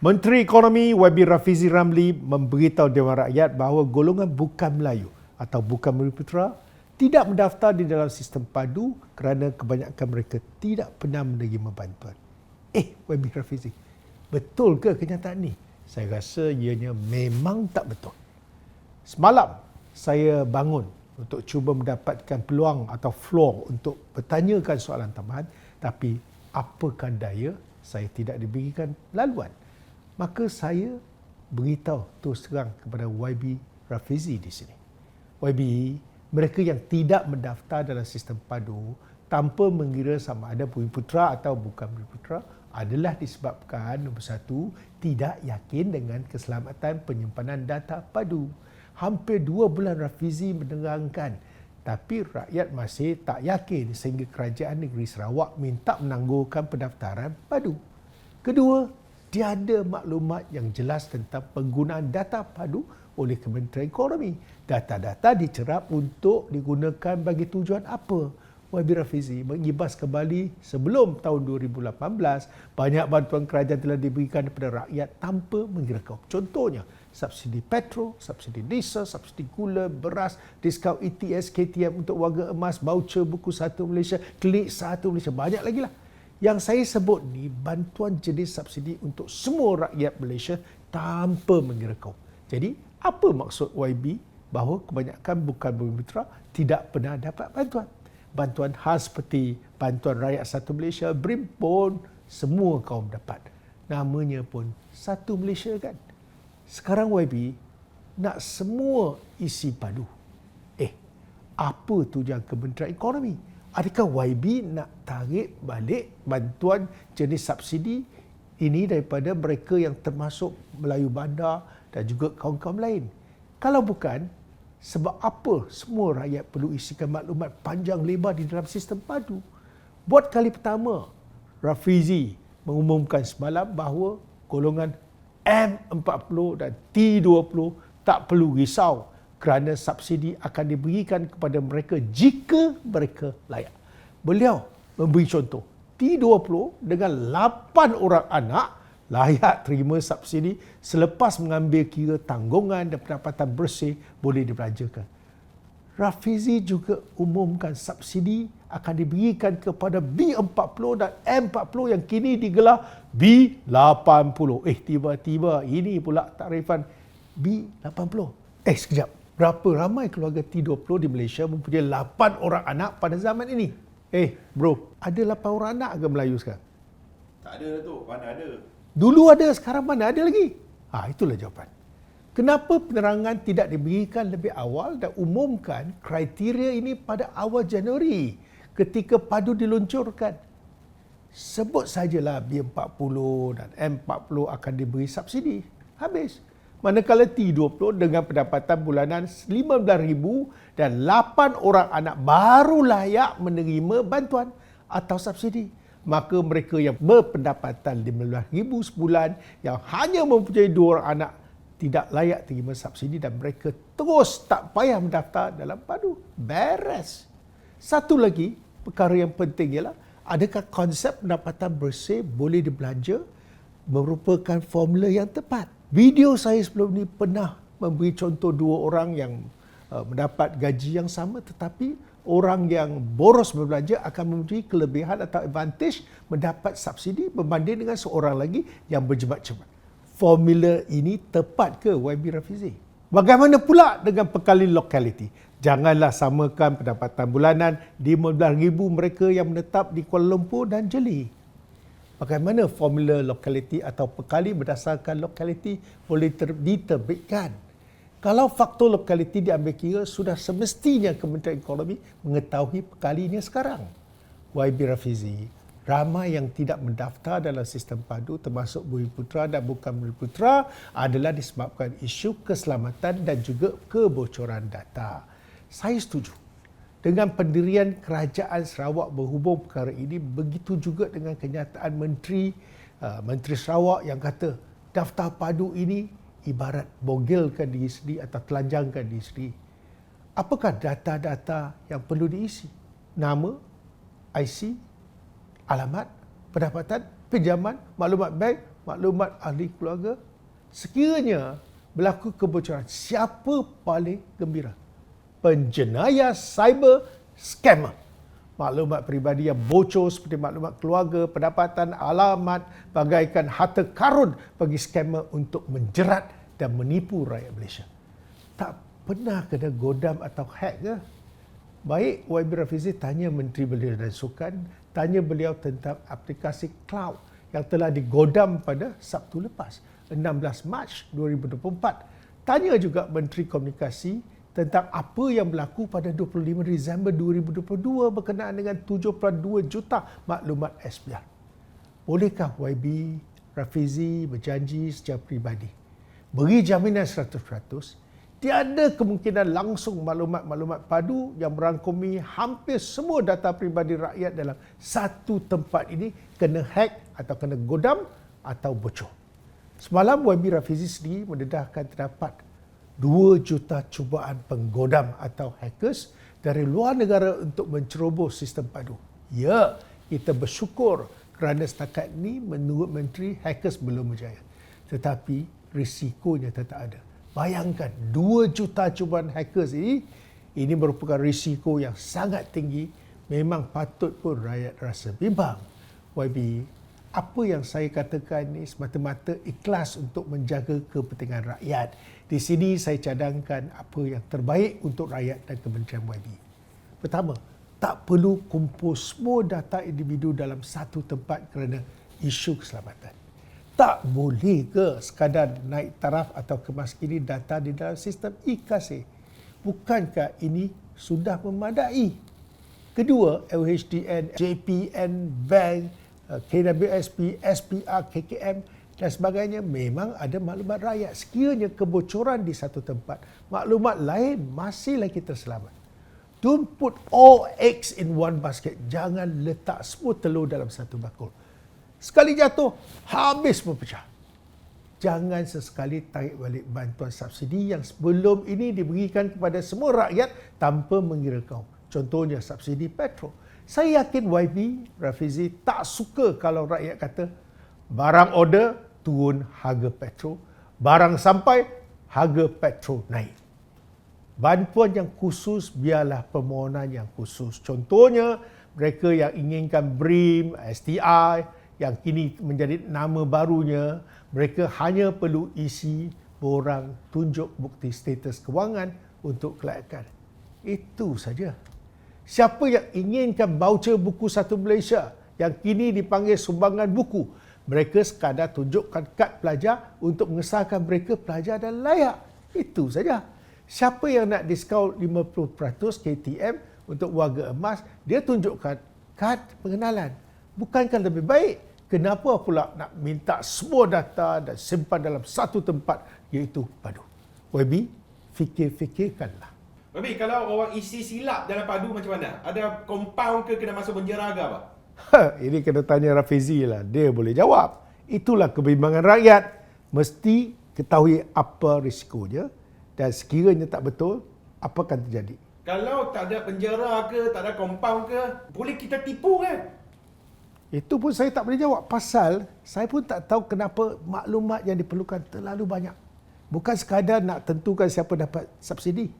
Menteri Ekonomi YB Rafizi Ramli memberitahu Dewan Rakyat bahawa golongan bukan Melayu atau bukan Bumiputera tidak mendaftar di dalam sistem padu kerana kebanyakan mereka tidak pernah menerima bantuan. YB Rafizi, betul ke kenyataan ini? Saya rasa ianya memang tak betul. Semalam saya bangun untuk cuba mendapatkan peluang atau floor untuk bertanyakan soalan tambahan, tapi apakah daya saya tidak diberikan laluan. Maka saya beritahu terus terang kepada YB Rafizi di sini. YB, mereka yang tidak mendaftar dalam sistem padu tanpa mengira sama ada Bumiputera atau bukan Bumiputera adalah disebabkan nombor satu, tidak yakin dengan keselamatan penyimpanan data padu. Hampir 2 bulan Rafizi menerangkan, tapi rakyat masih tak yakin sehingga Kerajaan Negeri Sarawak minta menangguhkan pendaftaran padu. Kedua, tiada maklumat yang jelas tentang penggunaan data padu oleh Kementerian Ekonomi. Data-data dicerap untuk digunakan bagi tujuan apa? YB Rafizi mengibas kembali sebelum tahun 2018, banyak bantuan kerajaan telah diberikan kepada rakyat tanpa mengira kaum. Contohnya, subsidi petrol, subsidi diesel, subsidi gula, beras, diskaun ETS, KTM untuk warga emas, voucher buku 1 Malaysia, klik 1 Malaysia, banyak lagi lah. Yang saya sebut ni bantuan jenis subsidi untuk semua rakyat Malaysia tanpa mengira kaum. Jadi, apa maksud YB bahawa kebanyakan bukan Bumiputera tidak pernah dapat bantuan? Bantuan khas seperti Bantuan Rakyat 1 Malaysia, BRIM pun semua kaum dapat. Namanya pun 1 Malaysia kan? Sekarang YB nak semua isi padu. Apa tujuan Kementerian Ekonomi? Adakah YB nak tarik balik bantuan jenis subsidi ini daripada mereka yang termasuk Melayu Bandar dan juga kaum-kaum lain? Kalau bukan, sebab apa semua rakyat perlu isikan maklumat panjang lebar di dalam sistem padu? Buat kali pertama, Rafizi mengumumkan semalam bahawa golongan M40 dan T20 tak perlu risau kerana subsidi akan diberikan kepada mereka jika mereka layak. Beliau memberi contoh, T20 dengan 8 orang anak layak terima subsidi selepas mengambil kira tanggungan dan pendapatan bersih boleh dibelanjakan. Rafizi juga umumkan subsidi akan diberikan kepada B40 dan M40 yang kini digelar B80. Tiba-tiba ini pula takrifan B80. Sekejap. Berapa ramai keluarga T20 di Malaysia mempunyai 8 orang anak pada zaman ini? Bro, ada 8 orang anak ke Melayu sekarang? Tak ada tu, mana ada? Dulu ada, sekarang mana ada lagi? Itulah jawapan. Kenapa penerangan tidak diberikan lebih awal dan umumkan kriteria ini pada awal Januari ketika padu diluncurkan? Sebut sajalah B40 dan M40 akan diberi subsidi. Habis. Manakala T20 dengan pendapatan bulanan RM15,000 dan 8 orang anak baru layak menerima bantuan atau subsidi. Maka mereka yang berpendapatan RM15,000 sebulan yang hanya mempunyai 2 orang anak tidak layak terima subsidi dan mereka terus tak payah mendaftar dalam padu. Beres. Satu lagi perkara yang penting ialah, adakah konsep pendapatan bersih boleh dibelanja merupakan formula yang tepat? Video saya sebelum ini pernah memberi contoh 2 orang yang mendapat gaji yang sama, tetapi orang yang boros berbelanja akan mempunyai kelebihan atau advantage mendapat subsidi berbanding dengan seorang lagi yang berjebat-jebat. Formula ini tepat ke YB Rafizi? Bagaimana pula dengan pekali lokaliti? Janganlah samakan pendapatan bulanan RM15,000 mereka yang menetap di Kuala Lumpur dan Jeli. Bagaimana formula lokaliti atau pekali berdasarkan lokaliti boleh diterbitkan? Kalau faktor lokaliti diambil kira, sudah semestinya Kementerian Ekonomi mengetahui pekalinya sekarang. YB Rafizi, ramai yang tidak mendaftar dalam sistem padu termasuk Bumiputera dan bukan Bumiputera adalah disebabkan isu keselamatan dan juga kebocoran data. Saya setuju dengan pendirian Kerajaan Sarawak berhubung perkara ini, begitu juga dengan kenyataan Menteri Sarawak yang kata daftar padu ini ibarat bogelkan diri sendiri atau telanjangkan diri sendiri. Apakah data-data yang perlu diisi? Nama, IC, alamat, pendapatan, pinjaman, maklumat bank, maklumat ahli keluarga. Sekiranya berlaku kebocoran, siapa paling gembira? Penjenayah cyber scammer. Maklumat peribadi yang bocor seperti maklumat keluarga, pendapatan, alamat bagaikan harta karun bagi scammer untuk menjerat dan menipu rakyat Malaysia. Tak pernah kena godam atau hack ke? Baik, YB Rafizi tanya Menteri Belia dan Sukan, tanya beliau tentang aplikasi cloud yang telah digodam pada Sabtu lepas, 16 Mac 2024. Tanya juga Menteri Komunikasi tentang apa yang berlaku pada 25 Disember 2022 berkenaan dengan 7.2 juta maklumat SPR. Bolehkah YB Rafizi berjanji secara peribadi, beri jaminan 100%, tiada kemungkinan langsung maklumat-maklumat padu yang merangkumi hampir semua data peribadi rakyat dalam satu tempat ini kena hack atau kena godam atau bocor? Semalam YB Rafizi sendiri mendedahkan terdapat 2 juta cubaan penggodam atau hackers dari luar negara untuk menceroboh sistem padu. Ya, kita bersyukur kerana setakat ini menurut Menteri hackers belum berjaya. Tetapi risikonya tetap ada. Bayangkan 2 juta cubaan hackers ini merupakan risiko yang sangat tinggi. Memang patut pun rakyat rasa bimbang. YB, apa yang saya katakan ini semata-mata ikhlas untuk menjaga kepentingan rakyat. Di sini saya cadangkan apa yang terbaik untuk rakyat dan Kementerian YB. Pertama, tak perlu kumpul semua data individu dalam satu tempat kerana isu keselamatan. Tak boleh ke sekadar naik taraf atau kemaskini data di dalam sistem e-Kasih? Bukankah ini sudah memadai? Kedua, LHDN, JPN, Bank, KWSP, SPR, KKM dan sebagainya memang ada maklumat rakyat. Sekiranya kebocoran di satu tempat, maklumat lain masih lagi terselamat. Don't put all eggs in one basket. Jangan letak semua telur dalam satu bakul. Sekali jatuh, habis berpecah. Jangan sesekali tarik balik bantuan subsidi yang sebelum ini diberikan kepada semua rakyat tanpa mengira kaum. Contohnya subsidi petrol. Saya yakin YB Rafizi tak suka kalau rakyat kata barang order turun harga petrol, barang sampai harga petrol naik. Bantuan yang khusus biarlah permohonan yang khusus. Contohnya mereka yang inginkan BRIM, STI, yang kini menjadi nama barunya, mereka hanya perlu isi borang tunjuk bukti status kewangan untuk kelayakan. Itu saja. Siapa yang inginkan voucher buku Satu Malaysia yang kini dipanggil sumbangan buku, mereka sekadar tunjukkan kad pelajar untuk mengesahkan mereka pelajar dan layak. Itu saja. Siapa yang nak diskaun 50% KTM untuk warga emas, dia tunjukkan kad pengenalan. Bukankah lebih baik? Kenapa pula nak minta semua data dan simpan dalam satu tempat, iaitu padu? YB, fikir-fikirkanlah. YB, kalau orang isi silap dalam padu macam mana? Ada compound ke kena masuk penjara ke apa? Ini kena tanya Rafizi lah. Dia boleh jawab. Itulah kebimbangan rakyat. Mesti ketahui apa risikonya dan sekiranya tak betul, apa akan terjadi. Kalau tak ada penjara ke, tak ada compound ke, boleh kita tipu kan? Itu pun saya tak boleh jawab. Pasal saya pun tak tahu kenapa maklumat yang diperlukan terlalu banyak. Bukan sekadar nak tentukan siapa dapat subsidi.